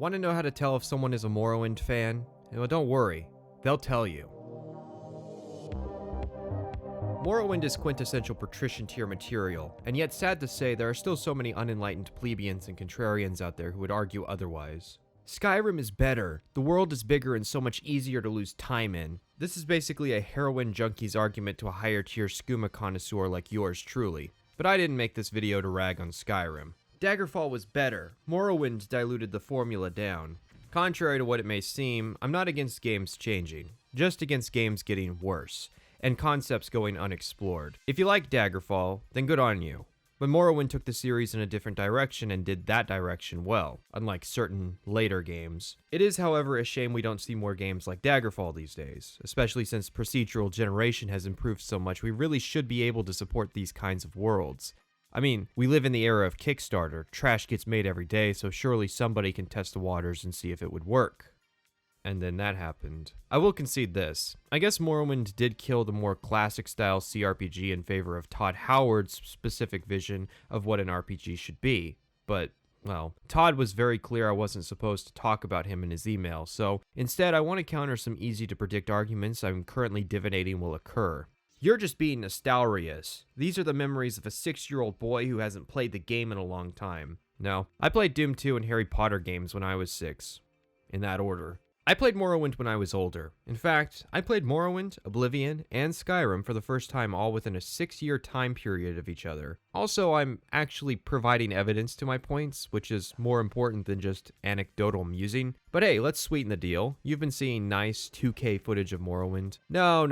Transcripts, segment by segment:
Want to know how to tell if someone is a Morrowind fan? Well, don't worry, they'll tell you. Morrowind is quintessential Patrician Tier material, and yet sad to say there are still so many unenlightened plebeians and contrarians out there who would argue otherwise. Skyrim is better, the world is bigger and so much easier to lose time in. This is basically a heroin junkie's argument to a higher tier skooma connoisseur like yours truly. But I didn't make this video to rag on Skyrim. Daggerfall was better, Morrowind diluted the formula down. Contrary to what it may seem, I'm not against games changing, just against games getting worse, and concepts going unexplored. If you like Daggerfall, then good on you. But Morrowind took the series in a different direction and did that direction well, unlike certain later games. It is, however, a shame we don't see more games like Daggerfall these days, especially since procedural generation has improved so much we really should be able to support these kinds of worlds. I mean, we live in the era of Kickstarter, trash gets made every day, so surely somebody can test the waters and see if it would work. And then that happened. I will concede this. I guess Morrowind did kill the more classic-style CRPG in favor of Todd Howard's specific vision of what an RPG should be. But, well, Todd was very clear I wasn't supposed to talk about him in his email, so instead I want to counter some easy-to-predict arguments I'm currently divinating will occur. You're just being nostalgious. These are the memories of a 6-year-old boy who hasn't played the game in a long time. No, I played Doom 2 and Harry Potter games when I was 6. In that order. I played Morrowind when I was older. In fact, I played Morrowind, Oblivion, and Skyrim for the first time all within a 6-year time period of each other. Also, I'm actually providing evidence to my points, which is more important than just anecdotal musing. But hey, let's sweeten the deal. You've been seeing nice 2K footage of Morrowind. No.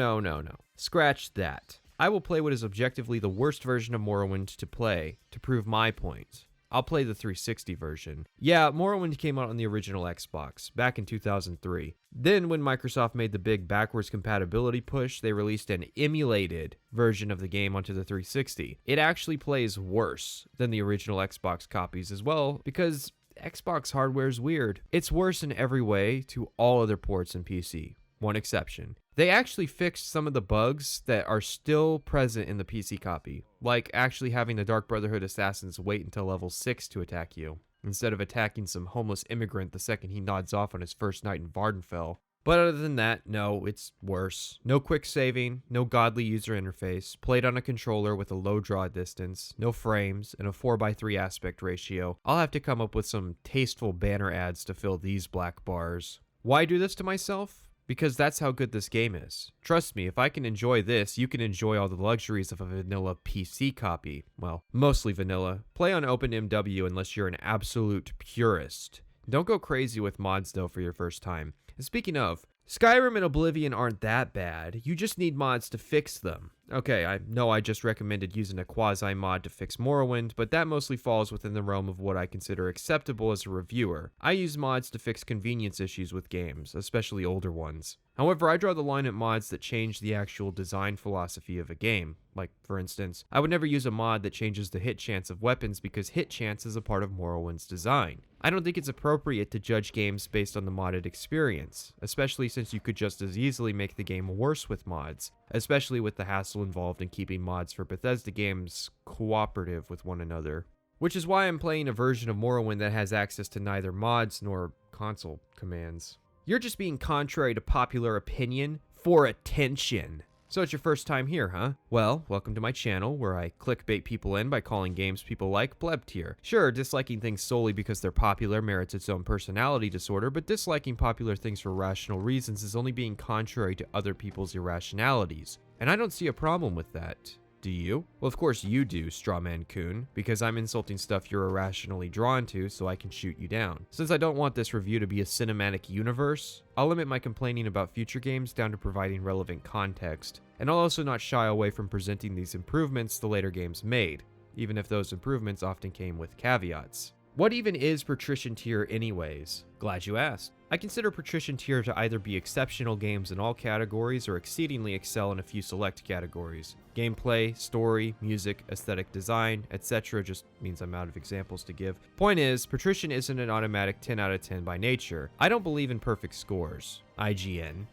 Scratch that. I will play what is objectively the worst version of Morrowind to play to prove my point. I'll play the 360 version. Yeah, Morrowind came out on the original Xbox, back in 2003. Then, when Microsoft made the big backwards compatibility push, they released an emulated version of the game onto the 360. It actually plays worse than the original Xbox copies as well, because Xbox hardware's weird. It's worse in every way to all other ports in PC. One exception. They actually fixed some of the bugs that are still present in the PC copy, like actually having the Dark Brotherhood assassins wait until level 6 to attack you, instead of attacking some homeless immigrant the second he nods off on his first night in Vardenfell. But other than that, no, it's worse. No quick saving, no godly user interface, played on a controller with a low draw distance, no frames, and a 4:3 aspect ratio. I'll have to come up with some tasteful banner ads to fill these black bars. Why do this to myself? Because that's how good this game is. Trust me, if I can enjoy this, you can enjoy all the luxuries of a vanilla PC copy. Well, mostly vanilla. Play on OpenMW unless you're an absolute purist. Don't go crazy with mods though for your first time. And speaking of, Skyrim and Oblivion aren't that bad. You just need mods to fix them. Okay, I know I just recommended using a quasi-mod to fix Morrowind, but that mostly falls within the realm of what I consider acceptable as a reviewer. I use mods to fix convenience issues with games, especially older ones. However, I draw the line at mods that change the actual design philosophy of a game. Like, for instance, I would never use a mod that changes the hit chance of weapons because hit chance is a part of Morrowind's design. I don't think it's appropriate to judge games based on the modded experience, especially since you could just as easily make the game worse with mods, especially with the hassle involved in keeping mods for Bethesda games cooperative with one another. Which is why I'm playing a version of Morrowind that has access to neither mods nor console commands. You're just being contrary to popular opinion for attention. So it's your first time here, huh? Well, welcome to my channel, where I clickbait people in by calling games people like pleb tier. Sure, disliking things solely because they're popular merits its own personality disorder, but disliking popular things for rational reasons is only being contrary to other people's irrationalities. And I don't see a problem with that. Do you? Well, of course you do, Strawman Coon, because I'm insulting stuff you're irrationally drawn to so I can shoot you down. Since I don't want this review to be a cinematic universe, I'll limit my complaining about future games down to providing relevant context, and I'll also not shy away from presenting these improvements the later games made, even if those improvements often came with caveats. What even is Patrician Tier anyways? Glad you asked. I consider Patrician Tier to either be exceptional games in all categories or exceedingly excel in a few select categories. Gameplay, story, music, aesthetic design, etc. just means I'm out of examples to give. Point is, Patrician isn't an automatic 10 out of 10 by nature. I don't believe in perfect scores. IGN.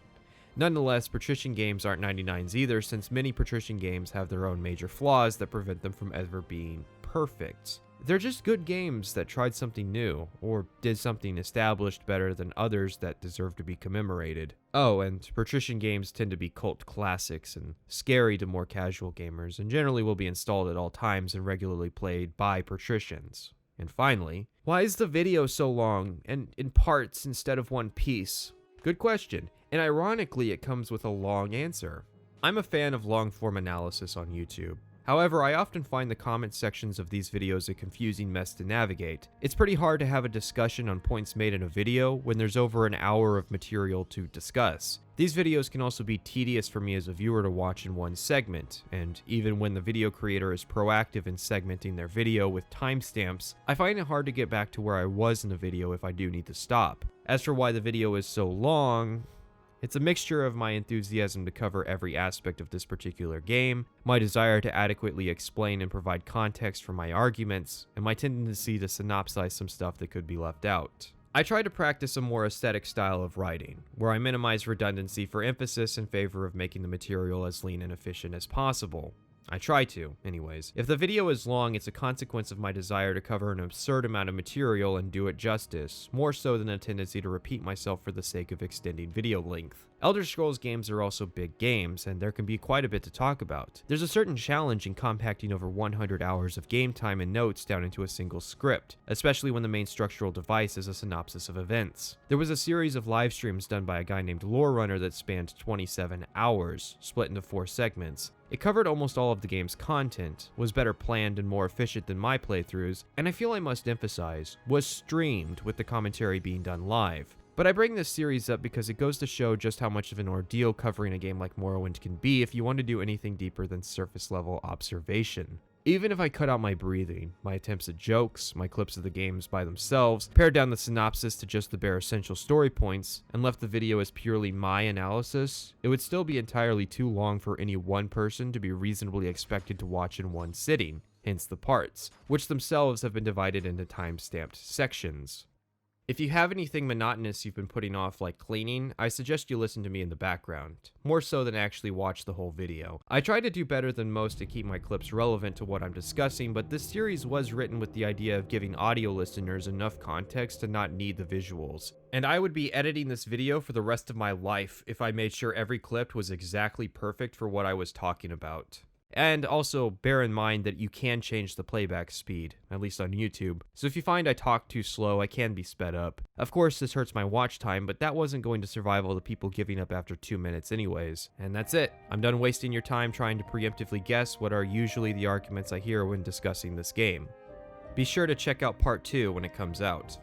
Nonetheless, Patrician games aren't 99s either, since many Patrician games have their own major flaws that prevent them from ever being perfect. They're just good games that tried something new, or did something established better than others that deserve to be commemorated. Oh, and Patrician games tend to be cult classics and scary to more casual gamers, and generally will be installed at all times and regularly played by Patricians. And finally, why is the video so long and in parts instead of one piece? Good question, and ironically it comes with a long answer. I'm a fan of long-form analysis on YouTube. However, I often find the comment sections of these videos a confusing mess to navigate. It's pretty hard to have a discussion on points made in a video when there's over an hour of material to discuss. These videos can also be tedious for me as a viewer to watch in one segment, and even when the video creator is proactive in segmenting their video with timestamps, I find it hard to get back to where I was in the video if I do need to stop. As for why the video is so long, it's a mixture of my enthusiasm to cover every aspect of this particular game, my desire to adequately explain and provide context for my arguments, and my tendency to synopsize some stuff that could be left out. I try to practice a more aesthetic style of writing, where I minimize redundancy for emphasis in favor of making the material as lean and efficient as possible. I try to, anyways. If the video is long, it's a consequence of my desire to cover an absurd amount of material and do it justice, more so than a tendency to repeat myself for the sake of extending video length. Elder Scrolls games are also big games, and there can be quite a bit to talk about. There's a certain challenge in compacting over 100 hours of game time and notes down into a single script, especially when the main structural device is a synopsis of events. There was a series of live streams done by a guy named Lorerunner that spanned 27 hours, split into 4 segments. It covered almost all of the game's content, was better planned and more efficient than my playthroughs, and I feel I must emphasize, was streamed with the commentary being done live. But I bring this series up because it goes to show just how much of an ordeal covering a game like Morrowind can be if you want to do anything deeper than surface level observation. Even if I cut out my breathing, my attempts at jokes, my clips of the games by themselves, pared down the synopsis to just the bare essential story points, and left the video as purely my analysis, it would still be entirely too long for any one person to be reasonably expected to watch in one sitting, hence the parts, which themselves have been divided into time-stamped sections. If you have anything monotonous you've been putting off like cleaning, I suggest you listen to me in the background, more so than actually watch the whole video. I try to do better than most to keep my clips relevant to what I'm discussing, but this series was written with the idea of giving audio listeners enough context to not need the visuals. And I would be editing this video for the rest of my life if I made sure every clip was exactly perfect for what I was talking about. And also, bear in mind that you can change the playback speed, at least on YouTube, so if you find I talk too slow, I can be sped up. Of course, this hurts my watch time, but that wasn't going to survive all the people giving up after 2 minutes anyways. And that's it. I'm done wasting your time trying to preemptively guess what are usually the arguments I hear when discussing this game. Be sure to check out part 2 when it comes out.